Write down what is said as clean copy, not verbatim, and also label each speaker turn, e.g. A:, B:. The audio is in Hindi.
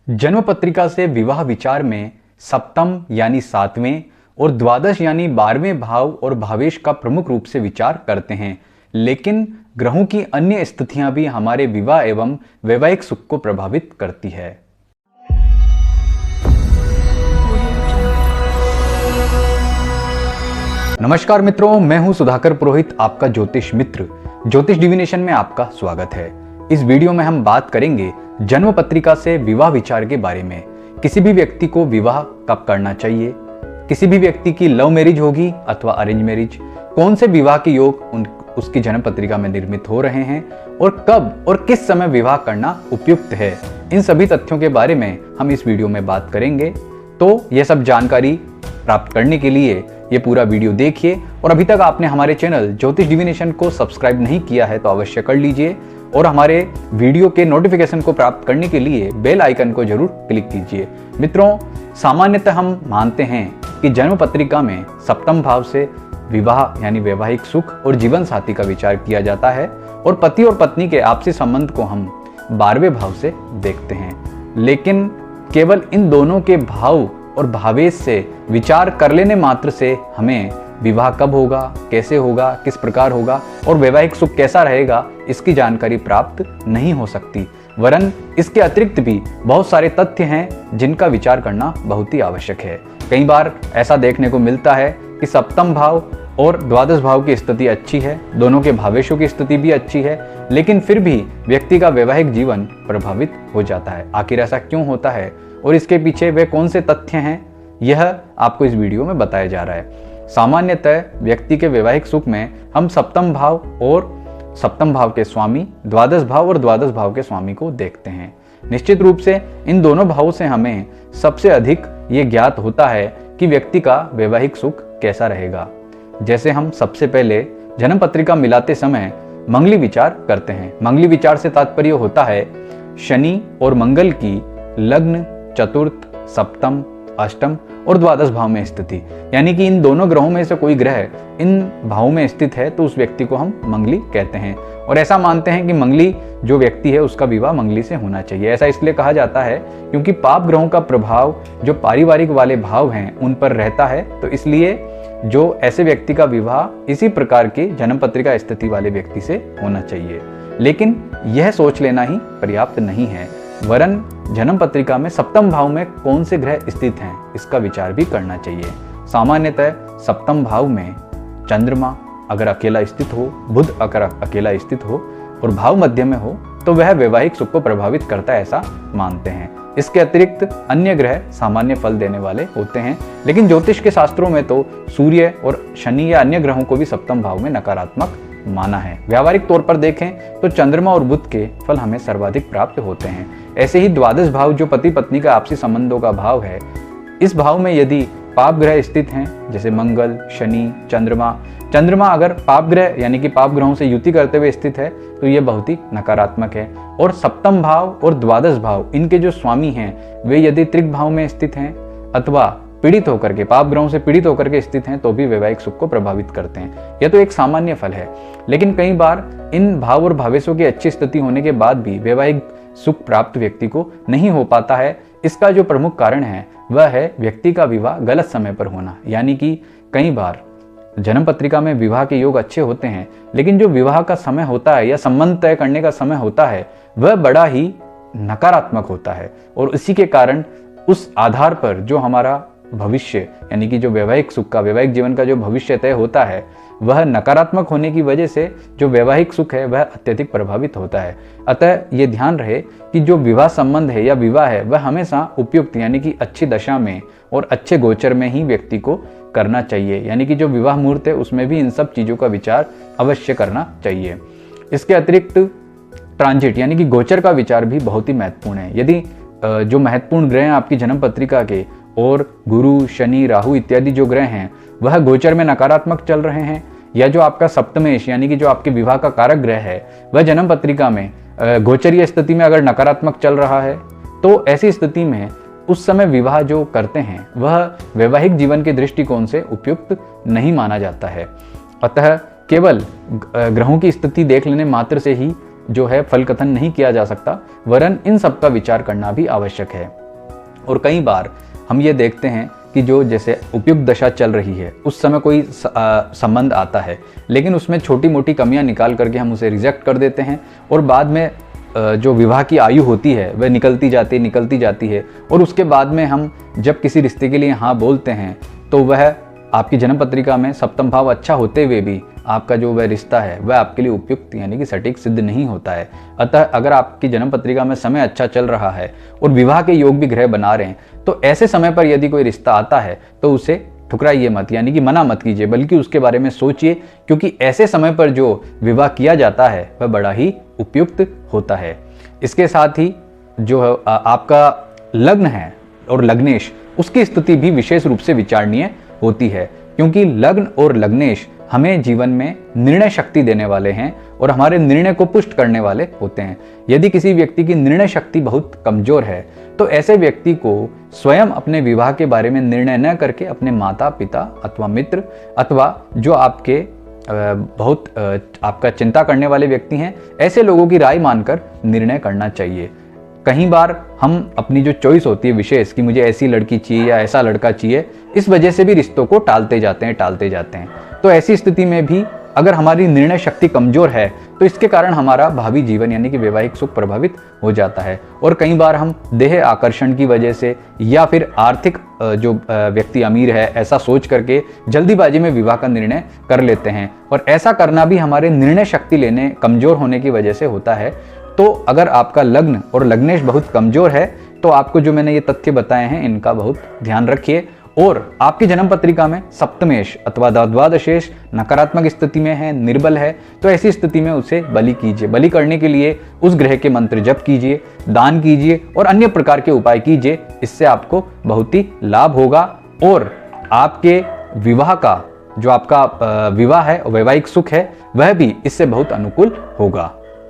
A: जन्म पत्रिका से विवाह विचार में सप्तम यानी 7वें और द्वादश यानी 12वें भाव और भावेश का प्रमुख रूप से विचार करते हैं, लेकिन ग्रहों की अन्य स्थितियां भी हमारे विवाह एवं वैवाहिक सुख को प्रभावित करती है। नमस्कार मित्रों, मैं हूं सुधाकर पुरोहित, आपका ज्योतिष मित्र। ज्योतिष डिविनेशन में आपका स्वागत है। इस वीडियो में हम बात करेंगे जन्म पत्रिका से विवाह विचार के बारे में। किसी भी व्यक्ति को विवाह कब करना चाहिए, किसी भी व्यक्ति की लव मैरिज होगी अथवा अरेंज मैरिज, कौन से विवाह के योग उसकी जन्म पत्रिका में निर्मित हो रहे हैं और कब और किस समय विवाह करना उपयुक्त है, इन सभी तथ्यों के बारे में हम इस वीडियो में बात करेंगे। तो यह सब जानकारी प्राप्त करने के लिए ये पूरा वीडियो देखिए, और अभी तक आपने हमारे चैनल ज्योतिष डिविनेशन को सब्सक्राइब नहीं किया है तो अवश्य कर लीजिए, और हमारे वीडियो के नोटिफिकेशन को प्राप्त करने के लिए बेल आइकन को जरूर क्लिक कीजिए। मित्रों, सामान्यतः हम मानते हैं कि जन्म पत्रिका में सप्तम भाव से विवाह यानी वैवाहिक सुख और जीवन साथी का विचार किया जाता है, और पति और पत्नी के आपसी संबंध को हम 12वें भाव से देखते हैं। लेकिन केवल इन दोनों के भाव और भावेश से विचार कर लेने मात्र से हमें विवाह कब होगा, कैसे होगा, किस प्रकार होगा और वैवाहिक सुख कैसा रहेगा, इसकी जानकारी प्राप्त नहीं हो सकती। वरन इसके अतिरिक्त भी बहुत सारे तथ्य हैं जिनका विचार करना बहुत ही आवश्यक है। कई बार ऐसा देखने को मिलता है कि सप्तम भाव और द्वादश भाव की स्थिति अच्छी है, दोनों के भावेशों की स्थिति भी अच्छी है, लेकिन फिर भी व्यक्ति का वैवाहिक जीवन प्रभावित हो जाता है। आखिर ऐसा क्यों होता है और इसके पीछे वे कौन से तथ्य हैं, यह आपको इस वीडियो में बताया जा रहा है। सामान्यतः व्यक्ति के वैवाहिक सुख में हम सप्तम भाव और सप्तम भाव के स्वामी, द्वादश भाव और द्वादश भाव के स्वामी को देखते हैं। निश्चित रूप से इन दोनों भावों से हमें सबसे अधिक ये ज्ञात होता है कि व्यक्ति का वैवाहिक सुख कैसा रहेगा। जैसे हम सबसे पहले जन्म पत्रिका मिलाते समय मंगली विचार करते हैं। मंगली विचार से तात्पर्य होता है शनि और मंगल की लग्न, चतुर्थ, सप्तम, अष्टम और द्वादश भाव में स्थिति, यानी कि इन दोनों ग्रहों में से कोई ग्रह इन भावों में स्थित है तो उस व्यक्ति को हम मंगली कहते हैं। और ऐसा मानते हैं कि मंगली जो व्यक्ति है उसका विवाह मंगली से होना चाहिए। ऐसा इसलिए कहा जाता है क्योंकि पाप ग्रहों का प्रभाव जो पारिवारिक वाले भाव हैं उन पर रहता है, तो इसलिए जो ऐसे व्यक्ति का विवाह इसी प्रकार की जन्म पत्रिका स्थिति वाले व्यक्ति से होना चाहिए। लेकिन यह सोच लेना ही पर्याप्त नहीं है, वरन जन्म पत्रिका में सप्तम भाव में कौन से ग्रह स्थित हैं इसका विचार भी करना चाहिए। सामान्यतः सप्तम भाव में चंद्रमा अगर अकेला स्थित हो, बुध अगर अकेला स्थित हो और भाव मध्य में हो तो वह वैवाहिक सुख को प्रभावित करता है, ऐसा मानते हैं। इसके अतिरिक्त अन्य ग्रह सामान्य फल देने वाले होते हैं, लेकिन ज्योतिष के शास्त्रों में तो सूर्य और शनि या अन्य ग्रहों को भी सप्तम भाव में नकारात्मक माना है। व्यावहारिक तौर पर देखें तो चंद्रमा और बुध के फल हमें सर्वाधिक प्राप्त होते हैं। ऐसे ही द्वादश भाव जो पति पत्नी का आपसी संबंधों का भाव है, इस भाव में यदि पाप ग्रह स्थित हैं जैसे मंगल, शनि, चंद्रमा अगर पाप ग्रह यानी कि पाप ग्रहों से युति करते हुए स्थित है तो यह बहुत ही नकारात्मक है। और सप्तम भाव और द्वादश भाव इनके जो स्वामी हैं वे यदि त्रिक भाव में स्थित हैं अथवा पीड़ित होकर के, पाप ग्रहों से पीड़ित होकर के स्थित हैं तो भी वैवाहिक सुख को प्रभावित करते हैं। यह तो एक सामान्य फल है, लेकिन कई बार इन भाव और भावेशों की अच्छी स्थिति होने के बाद भी वैवाहिक सुख प्राप्त व्यक्ति को नहीं हो पाता है। इसका जो प्रमुख कारण है वह है व्यक्ति का विवाह गलत समय पर होना। यानी कि कई बार जन्म पत्रिका में विवाह के योग अच्छे होते हैं, लेकिन जो विवाह का समय होता है या संबंध तय करने का समय होता है वह बड़ा ही नकारात्मक होता है, और इसी के कारण उस आधार पर जो हमारा भविष्य यानी कि जो वैवाहिक सुख का, वैवाहिक जीवन का जो भविष्य तय होता है वह नकारात्मक होने की वजह से जो वैवाहिक सुख है वह अत्यधिक प्रभावित होता है। अतः ये ध्यान रहे कि जो विवाह संबंध है या विवाह है वह हमेशा उपयुक्त यानी कि अच्छी दशा में और अच्छे गोचर में ही व्यक्ति को करना चाहिए। यानी कि जो विवाह मुहूर्त है उसमें भी इन सब चीज़ों का विचार अवश्य करना चाहिए। इसके अतिरिक्त ट्रांजिट यानी कि गोचर का विचार भी बहुत ही महत्वपूर्ण है। यदि जो महत्वपूर्ण ग्रह हैं आपकी जन्म पत्रिका के और गुरु, शनि, राहु इत्यादि जो ग्रह हैं वह गोचर में नकारात्मक चल रहे हैं, या जो आपका सप्तमेश यानी कि जो आपके विवाह का कारक ग्रह है वह जन्म पत्रिका में गोचरीय स्थिति में अगर नकारात्मक चल रहा है, तो ऐसी स्थिति में उस समय विवाह जो करते हैं वह वैवाहिक जीवन के दृष्टिकोण से उपयुक्त नहीं माना जाता है। अतः केवल ग्रहों की स्थिति देख लेने मात्र से ही जो है फल कथन नहीं किया जा सकता, वरन इन सब का विचार करना भी आवश्यक है। और कई बार हम ये देखते हैं कि जो जैसे उपयुक्त दशा चल रही है उस समय कोई संबंध आता है, लेकिन उसमें छोटी मोटी कमियां निकाल करके हम उसे रिजेक्ट कर देते हैं और बाद में जो विवाह की आयु होती है वह निकलती जाती है और उसके बाद में हम जब किसी रिश्ते के लिए हाँ बोलते हैं तो वह आपकी जन्म पत्रिका में सप्तम भाव अच्छा होते हुए भी आपका जो वह रिश्ता है वह आपके लिए उपयुक्त यानी कि सटीक सिद्ध नहीं होता है। अतः अगर आपकी जन्म पत्रिका में समय अच्छा चल रहा है और विवाह के योग भी ग्रह बना रहे हैं तो ऐसे समय पर यदि कोई रिश्ता आता है तो उसे ठुकराइए मत, यानी कि मना मत कीजिए, बल्कि उसके बारे में सोचिए, क्योंकि ऐसे समय पर जो विवाह किया जाता है वह बड़ा ही उपयुक्त होता है। इसके साथ ही जो आपका लग्न है और लग्नेश, उसकी स्थिति भी विशेष रूप से विचारणीय होती है, क्योंकि लग्न और लग्नेश हमें जीवन में निर्णय शक्ति देने वाले हैं और हमारे निर्णय को पुष्ट करने वाले होते हैं। यदि किसी व्यक्ति की निर्णय शक्ति बहुत कमजोर है तो ऐसे व्यक्ति को स्वयं अपने विवाह के बारे में निर्णय न करके अपने माता पिता अथवा मित्र अथवा जो आपके बहुत आपका चिंता करने वाले व्यक्ति हैं, ऐसे लोगों की राय मानकर निर्णय करना चाहिए। कई बार हम अपनी जो चॉइस होती है विशेष कि मुझे ऐसी लड़की चाहिए या ऐसा लड़का चाहिए, इस वजह से भी रिश्तों को टालते जाते हैं। तो ऐसी स्थिति में भी अगर हमारी निर्णय शक्ति कमजोर है तो इसके कारण हमारा भावी जीवन यानी कि वैवाहिक सुख प्रभावित हो जाता है। और कई बार हम देह आकर्षण की वजह से या फिर आर्थिक जो व्यक्ति अमीर है ऐसा सोच करके जल्दीबाजी में विवाह का निर्णय कर लेते हैं, और ऐसा करना भी हमारे निर्णय शक्ति लेने कमजोर होने की वजह से होता है। तो अगर आपका लग्न और लग्नेश बहुत कमजोर है तो आपको जो मैंने ये तथ्य बताए हैं इनका बहुत ध्यान रखिए। और आपकी जन्म पत्रिका में सप्तमेश अथवा द्वादशेश नकारात्मक स्थिति में है, निर्बल है, तो ऐसी स्थिति में उसे बलि कीजिए। बलि करने के लिए उस ग्रह के मंत्र जप कीजिए, दान कीजिए और अन्य प्रकार के उपाय कीजिए। इससे आपको बहुत ही लाभ होगा और आपके विवाह का जो आपका विवाह है, वैवाहिक सुख है, वह भी इससे बहुत अनुकूल होगा।